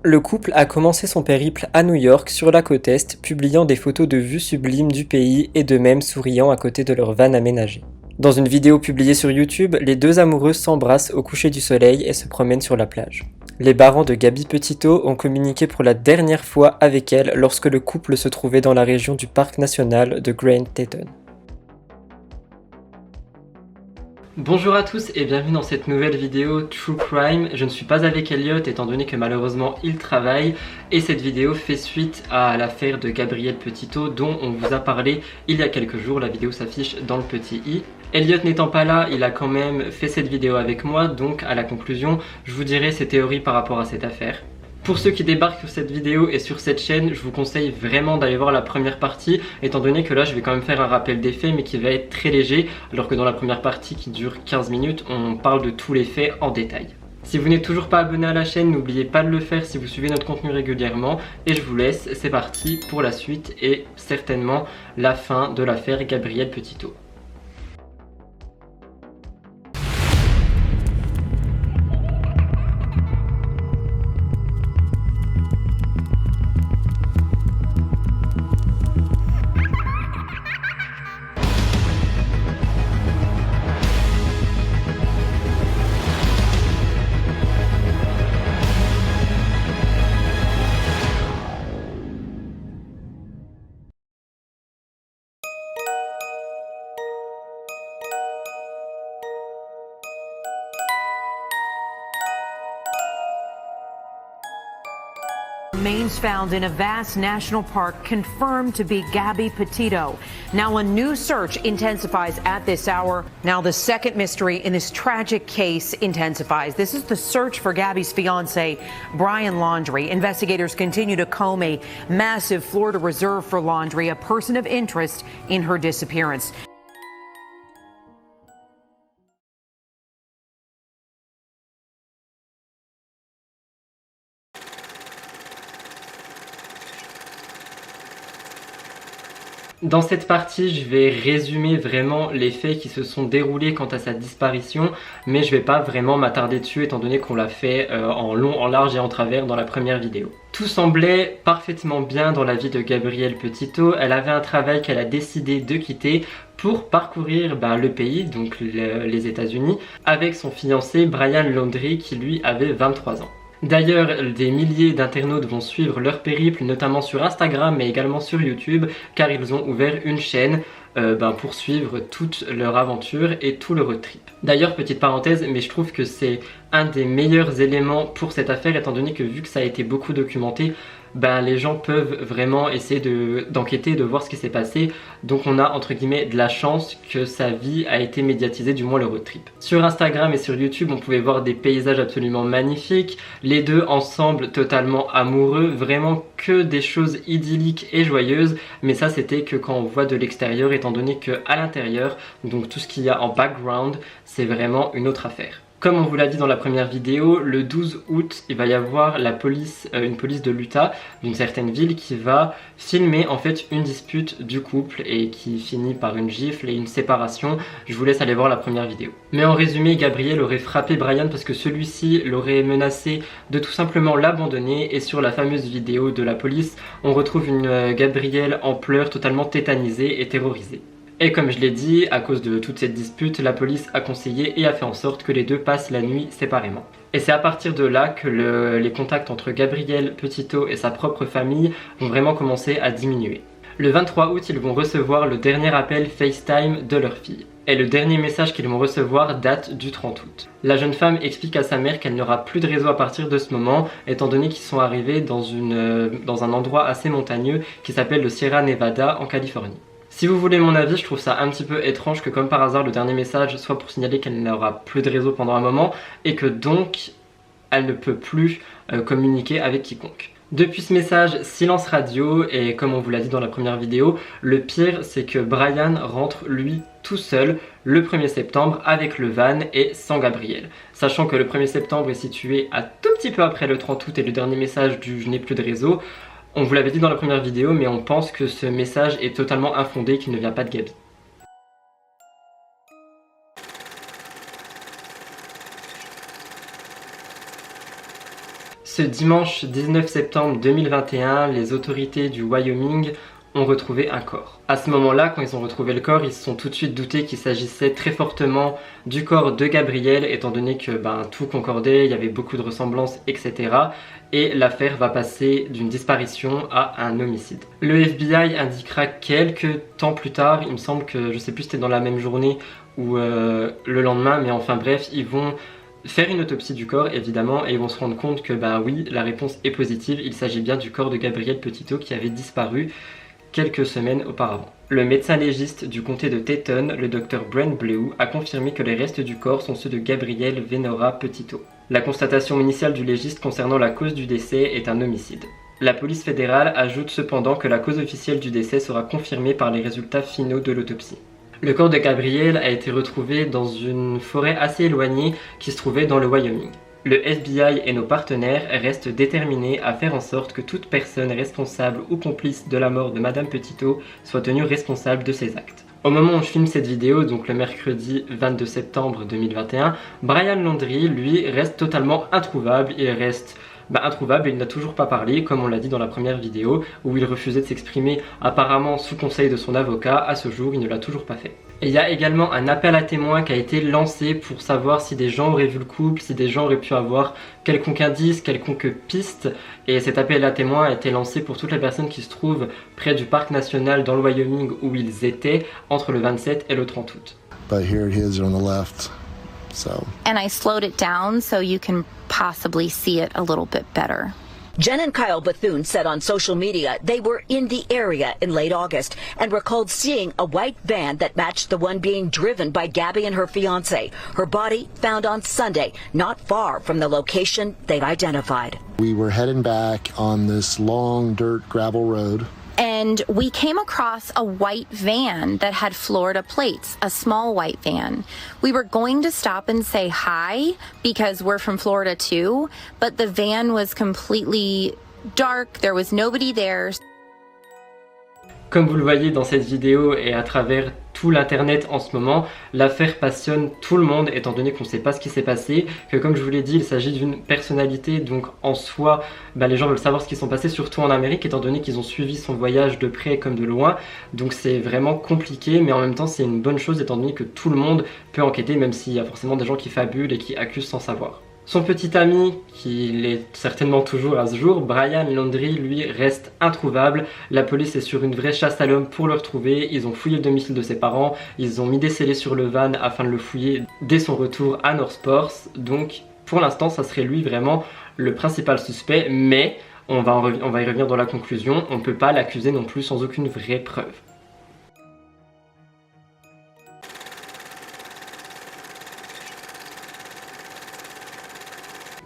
Le couple a commencé son périple à New York sur la côte Est, publiant des photos de vues sublimes du pays et de même souriant à côté de leur van aménagée. Dans une vidéo publiée sur YouTube, les deux amoureux s'embrassent au coucher du soleil et se promènent sur la plage. Les parents de Gabby Petito ont communiqué pour la dernière fois avec elle lorsque le couple se trouvait dans la région du parc national de Grand Teton. Bonjour à tous et bienvenue dans cette nouvelle vidéo True Crime. Je ne suis pas avec Elliot étant donné que malheureusement il travaille et cette vidéo fait suite à l'affaire de Gabriel Petito dont on vous a parlé il y a quelques jours. La vidéo s'affiche dans le petit i. Elliot n'étant pas là, il a quand même fait cette vidéo avec moi, donc à la conclusion, je vous dirai ses théories par rapport à cette affaire. Pour ceux qui débarquent sur cette vidéo et sur cette chaîne, je vous conseille vraiment d'aller voir la première partie, étant donné que là je vais quand même faire un rappel des faits mais qui va être très léger, alors que dans la première partie qui dure 15 minutes, on parle de tous les faits en détail. Si vous n'êtes toujours pas abonné à la chaîne, n'oubliez pas de le faire si vous suivez notre contenu régulièrement. Et je vous laisse, c'est parti pour la suite et certainement la fin de l'affaire Gabriel Petito. Remains found in a vast national park confirmed to be Gabby Petito. Now a new search intensifies at this hour. Now the second mystery in this tragic case intensifies. This is the search for Gabby's fiance, Brian Laundrie. Investigators continue to comb a massive Florida reserve for Laundrie, a person of interest in her disappearance. Dans cette partie, je vais résumer vraiment les faits qui se sont déroulés quant à sa disparition, mais je vais pas vraiment m'attarder dessus étant donné qu'on l'a fait en long, en large et en travers dans la première vidéo. Tout semblait parfaitement bien dans la vie de Gabriel Petito. Elle avait un travail qu'elle a décidé de quitter pour parcourir le pays, donc les États-Unis, avec son fiancé Brian Laundrie qui lui avait 23 ans. D'ailleurs, des milliers d'internautes vont suivre leur périple, notamment sur Instagram mais également sur YouTube, car ils ont ouvert une chaîne pour suivre toute leur aventure et tout le road trip. D'ailleurs, petite parenthèse, mais je trouve que c'est un des meilleurs éléments pour cette affaire, étant donné que vu que ça a été beaucoup documenté, les gens peuvent vraiment essayer d'enquêter, de voir ce qui s'est passé. Donc on a entre guillemets de la chance que sa vie a été médiatisée, du moins le road trip. Sur Instagram et sur YouTube, on pouvait voir des paysages absolument magnifiques, les deux ensemble totalement amoureux, vraiment que des choses idylliques et joyeuses. Mais ça c'était que quand on voit de l'extérieur, étant donné que à l'intérieur, donc tout ce qu'il y a en background, c'est vraiment une autre affaire. Comme on vous l'a dit dans la première vidéo, le 12 août, il va y avoir une police de l'Utah, d'une certaine ville, qui va filmer en fait une dispute du couple et qui finit par une gifle et une séparation. Je vous laisse aller voir la première vidéo. Mais en résumé, Gabriel aurait frappé Brian parce que celui-ci l'aurait menacé de tout simplement l'abandonner, et sur la fameuse vidéo de la police, on retrouve une Gabrielle en pleurs, totalement tétanisée et terrorisée. Et comme je l'ai dit, à cause de toute cette dispute, la police a conseillé et a fait en sorte que les deux passent la nuit séparément. Et c'est à partir de là que les contacts entre Gabriel Petito et sa propre famille vont vraiment commencer à diminuer. Le 23 août, ils vont recevoir le dernier appel FaceTime de leur fille. Et le dernier message qu'ils vont recevoir date du 30 août. La jeune femme explique à sa mère qu'elle n'aura plus de réseau à partir de ce moment, étant donné qu'ils sont arrivés dans un endroit assez montagneux qui s'appelle le Sierra Nevada en Californie. Si vous voulez mon avis, je trouve ça un petit peu étrange que comme par hasard le dernier message soit pour signaler qu'elle n'aura plus de réseau pendant un moment et que donc elle ne peut plus communiquer avec quiconque. Depuis ce message, silence radio, et comme on vous l'a dit dans la première vidéo, le pire c'est que Brian rentre lui tout seul le 1er septembre avec le van et sans Gabriel. Sachant que le 1er septembre est situé à tout petit peu après le 30 août et le dernier message du je n'ai plus de réseau. On vous l'avait dit dans la première vidéo, mais on pense que ce message est totalement infondé, qu'il ne vient pas de Gaby. Ce dimanche 19 septembre 2021, les autorités du Wyoming ont retrouvé un corps. À ce moment-là, quand ils ont retrouvé le corps, ils se sont tout de suite doutés qu'il s'agissait très fortement du corps de Gabrielle, étant donné que tout concordait, il y avait beaucoup de ressemblances, etc. Et l'affaire va passer d'une disparition à un homicide. Le FBI indiquera quelques temps plus tard, il me semble que, je sais plus si c'était dans la même journée ou le lendemain, mais enfin bref, ils vont faire une autopsie du corps évidemment et ils vont se rendre compte que oui, la réponse est positive, il s'agit bien du corps de Gabrielle Petito qui avait disparu quelques semaines auparavant. Le médecin légiste du comté de Teton, le docteur Brent Bleu, a confirmé que les restes du corps sont ceux de Gabrielle Venora Petito. La constatation initiale du légiste concernant la cause du décès est un homicide. La police fédérale ajoute cependant que la cause officielle du décès sera confirmée par les résultats finaux de l'autopsie. Le corps de Gabrielle a été retrouvé dans une forêt assez éloignée qui se trouvait dans le Wyoming. Le FBI et nos partenaires restent déterminés à faire en sorte que toute personne responsable ou complice de la mort de Madame Petito soit tenue responsable de ses actes. Au moment où je filme cette vidéo, donc le mercredi 22 septembre 2021, Brian Laundrie, lui, reste totalement introuvable. Il reste introuvable et il n'a toujours pas parlé, comme on l'a dit dans la première vidéo, où il refusait de s'exprimer apparemment sous conseil de son avocat. À ce jour, il ne l'a toujours pas fait. Et il y a également un appel à témoins qui a été lancé pour savoir si des gens auraient vu le couple, si des gens auraient pu avoir quelconque indice, quelconque piste. Et cet appel à témoins a été lancé pour toutes les personnes qui se trouvent près du parc national dans le Wyoming où ils étaient entre le 27 et le 30 août. But here it is on the left. So. And I slowed it down so you can possibly see it a little bit better. Jen and Kyle Bethune said on social media they were in the area in late August and recalled seeing a white van that matched the one being driven by Gabby and her fiancé. Her body found on Sunday, not far from the location they've identified. We were heading back on this long dirt gravel road. And we came across a white van that had Florida plates, a small white van. We were going to stop and say hi because we're from Florida too, but the van was completely dark. There was nobody there. Comme vous le voyez dans cette vidéo et à travers tout l'internet en ce moment, l'affaire passionne tout le monde étant donné qu'on ne sait pas ce qui s'est passé, que comme je vous l'ai dit, il s'agit d'une personnalité, donc en soi, les gens veulent savoir ce qui s'est passé, surtout en Amérique, étant donné qu'ils ont suivi son voyage de près comme de loin, donc c'est vraiment compliqué, mais en même temps c'est une bonne chose étant donné que tout le monde peut enquêter, même s'il y a forcément des gens qui fabulent et qui accusent sans savoir. Son petit ami, qui l'est certainement toujours à ce jour, Brian Laundrie, lui, reste introuvable. La police est sur une vraie chasse à l'homme pour le retrouver. Ils ont fouillé le domicile de ses parents, ils ont mis des scellés sur le van afin de le fouiller dès son retour à North Sports. Donc, pour l'instant, ça serait lui vraiment le principal suspect, mais on va y revenir dans la conclusion. On ne peut pas l'accuser non plus sans aucune vraie preuve.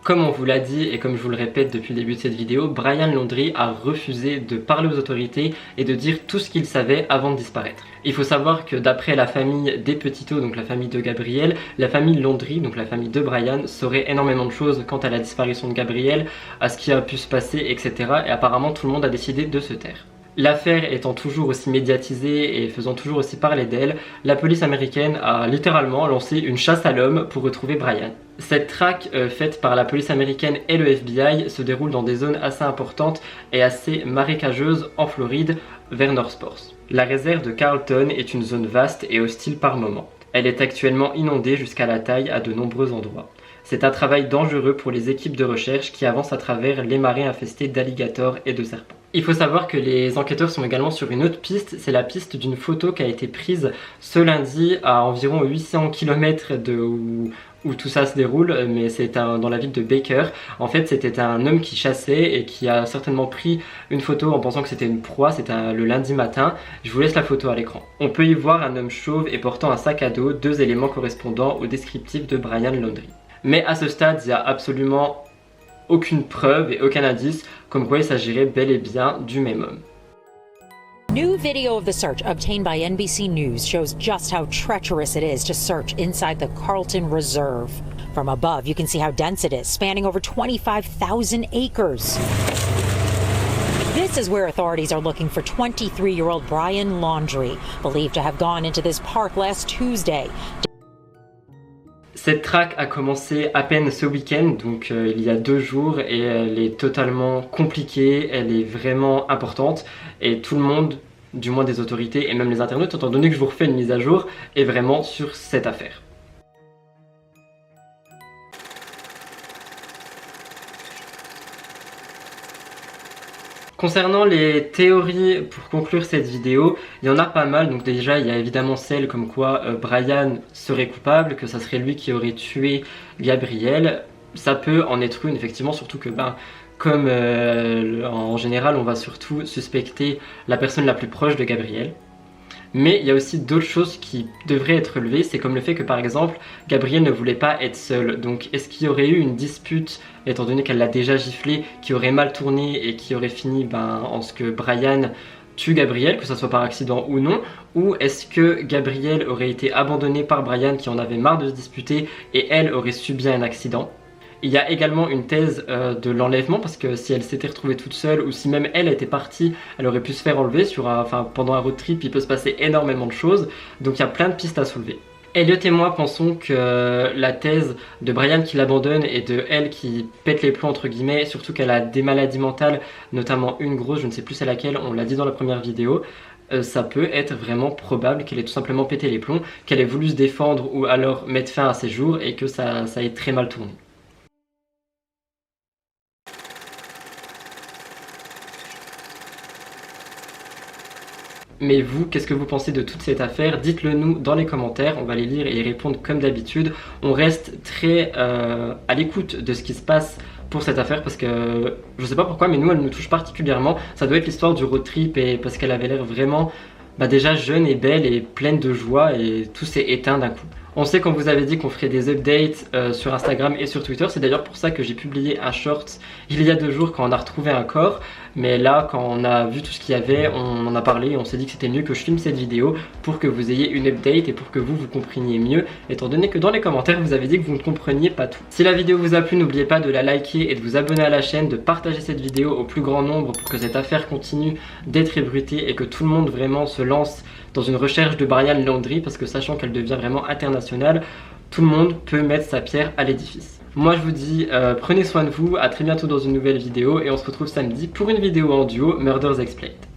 Comme on vous l'a dit et comme je vous le répète depuis le début de cette vidéo, Brian Laundrie a refusé de parler aux autorités et de dire tout ce qu'il savait avant de disparaître. Il faut savoir que d'après la famille des Petito, donc la famille de Gabrielle, la famille Laundrie, donc la famille de Brian, saurait énormément de choses quant à la disparition de Gabrielle, à ce qui a pu se passer, etc. Et apparemment tout le monde a décidé de se taire. L'affaire étant toujours aussi médiatisée et faisant toujours aussi parler d'elle, la police américaine a littéralement lancé une chasse à l'homme pour retrouver Brian. Cette traque faite par la police américaine et le FBI se déroule dans des zones assez importantes et assez marécageuses en Floride vers North Sports. La réserve de Carlton est une zone vaste et hostile par moments. Elle est actuellement inondée jusqu'à la taille à de nombreux endroits. C'est un travail dangereux pour les équipes de recherche qui avancent à travers les marais infestés d'alligators et de serpents. Il faut savoir que les enquêteurs sont également sur une autre piste, c'est la piste d'une photo qui a été prise ce lundi à environ 800 km où tout ça se déroule, mais c'est dans la ville de Baker. En fait, c'était un homme qui chassait et qui a certainement pris une photo en pensant que c'était une proie, c'était le lundi matin. Je vous laisse la photo à l'écran. On peut y voir un homme chauve et portant un sac à dos, deux éléments correspondant au descriptif de Brian Laundrie. Mais à ce stade, il n'y a absolument aucune preuve et aucun indice comme quoi il s'agirait bel et bien du même homme. New video of the search obtained by NBC News shows just how treacherous it is to search inside the Carlton Reserve. From above, you can see how dense it is, spanning over 25,000 acres. This is where authorities are looking for 23-year-old Brian Laundrie, believed to have gone into this park last Tuesday. Cette traque a commencé à peine ce week-end, donc il y a 2 jours, et elle est totalement compliquée, elle est vraiment importante, et tout le monde, du moins des autorités et même les internautes, étant donné que je vous refais une mise à jour, est vraiment sur cette affaire. Concernant les théories pour conclure cette vidéo, il y en a pas mal. Donc déjà il y a évidemment celle comme quoi Brian serait coupable, que ça serait lui qui aurait tué Gabrielle. Ça peut en être une effectivement, surtout que comme en général on va surtout suspecter la personne la plus proche de Gabrielle. Mais il y a aussi d'autres choses qui devraient être relevées, c'est comme le fait que par exemple Gabrielle ne voulait pas être seule. Donc est-ce qu'il y aurait eu une dispute, étant donné qu'elle l'a déjà giflé, qui aurait mal tourné et qui aurait fini en ce que Brian tue Gabrielle, que ce soit par accident ou non? Ou est-ce que Gabrielle aurait été abandonnée par Brian qui en avait marre de se disputer et elle aurait subi un accident? Il y a également une thèse de l'enlèvement, parce que si elle s'était retrouvée toute seule ou si même elle était partie, elle aurait pu se faire enlever pendant un road trip. Il peut se passer énormément de choses, donc il y a plein de pistes à soulever. Elliot et moi pensons que la thèse de Brian qui l'abandonne et de elle qui pète les plombs entre guillemets, surtout qu'elle a des maladies mentales, notamment une grosse, je ne sais plus c'est laquelle, on l'a dit dans la première vidéo, ça peut être vraiment probable qu'elle ait tout simplement pété les plombs, qu'elle ait voulu se défendre ou alors mettre fin à ses jours et que ça ait très mal tourné. Mais vous, qu'est-ce que vous pensez de toute cette affaire? Dites-le nous dans les commentaires, on va les lire et y répondre comme d'habitude. On reste très à l'écoute de ce qui se passe pour cette affaire parce que je sais pas pourquoi, mais nous elle nous touche particulièrement. Ça doit être l'histoire du road trip et parce qu'elle avait l'air vraiment déjà jeune et belle et pleine de joie et tout s'est éteint d'un coup. On sait qu'on vous avait dit qu'on ferait des updates sur Instagram et sur Twitter. C'est d'ailleurs pour ça que j'ai publié un short il y a 2 jours quand on a retrouvé un corps. Mais là, quand on a vu tout ce qu'il y avait, on en a parlé et on s'est dit que c'était mieux que je filme cette vidéo pour que vous ayez une update et pour que vous compreniez mieux, étant donné que dans les commentaires vous avez dit que vous ne compreniez pas tout. Si la vidéo vous a plu, n'oubliez pas de la liker et de vous abonner à la chaîne, de partager cette vidéo au plus grand nombre pour que cette affaire continue d'être ébruitée et que tout le monde vraiment se lance dans une recherche de Brian Laundrie, parce que sachant qu'elle devient vraiment internationale, tout le monde peut mettre sa pierre à l'édifice. Moi je vous dis prenez soin de vous, à très bientôt dans une nouvelle vidéo et on se retrouve samedi pour une vidéo en duo Murders Explained.